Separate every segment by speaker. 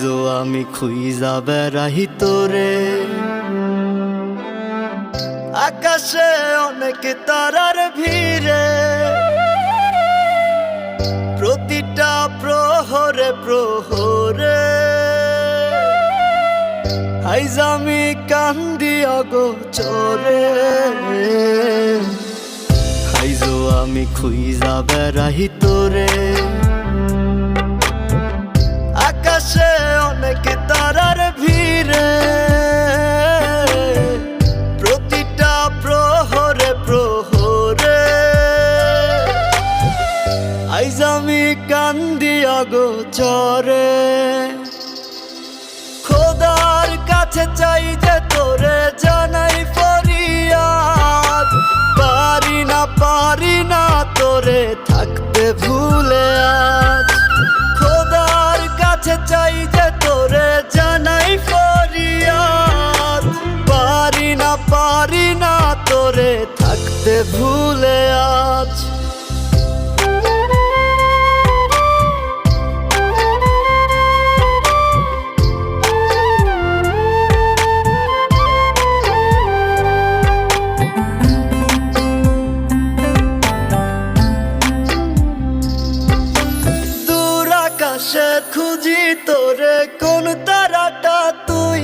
Speaker 1: আইজো আমি খুইজা বেড়াহি তোরে, আকাশে অনেক তারার ভিড়ে, প্রতিটা প্রহরে প্রহরে আইজ আমি কান্দি অগোচরে। আইজো আমি খুইজা বেড়াহি তোরে, আকাশে অনেক তারার ভিড়ে, প্রতিটা প্রহরে প্রহরে আইজ আমি কান্দি অগোচরে। খোদার কাছে চাই যে তোরে জানাই ফরিয়াদ, পারি না তোরে থাকতে ভুলে আজ। খোদার কাছে চাই যে তোরে জানাই ফরিয়াদ, পারি না তোরে থাকতে ভুলে আজ। আকাশে খুঁজি তোরে কোন তারাটা তুই,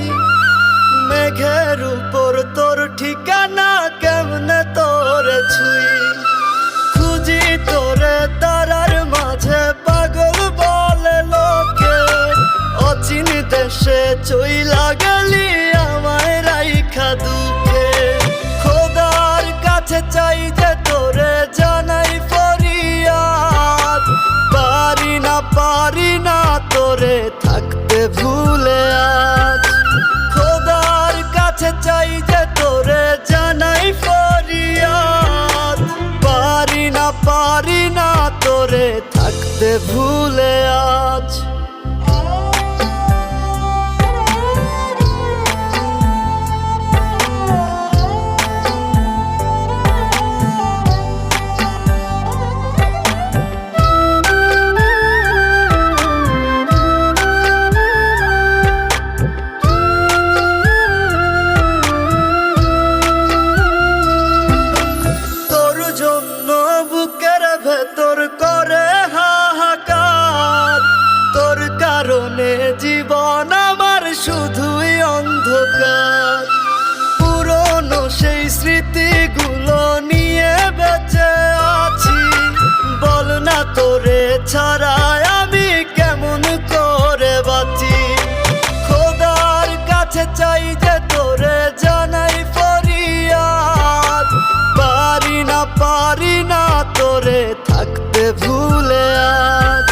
Speaker 1: মেঘের উপর তোর ঠিকানা কেমনে তোরে ছুই। খুঁজি তোরে তারার মাঝে পাগল বলে লোকে, অচিন দেশে চইলা গেলি আমায় রাইখা দুঃখে। খোদার কাছে চাই যে তোরে জানাই ফরিয়াদ, পারি না তোরে থাকতে ভুলে আজ। খোদার কাছে চাই যে তোরে জানাই ফরিয়াদ, পারি না তোরে থাকতে ভুলে আজ। বুকের ভেতর করে হাহাকার, তোর কারণে জীবন আমার শুধুই অন্ধকার। পুরনো সেই স্মৃতিগুলো নিয়ে বেঁচে আছি, বল না তোরে ছাড়া আমি কেমন করে বাঁচি। খোদার কাছে চাই যে তোরে জানাই ফরিয়াদ, পারি না তোরে থাকতে ভুলে আজ।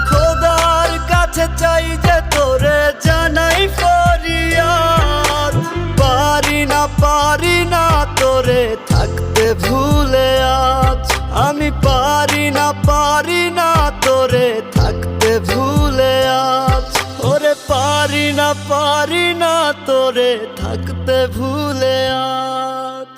Speaker 1: খোদার কাছে চাই যে তোরে জানাই ফরিয়াদ, পারি না তোরে থাকতে ভুলে আজ। আমি পারি না তোরে থাকতে ভুলে আজ। ওরে পারি না তোরে থাকতে ভুলে আজ।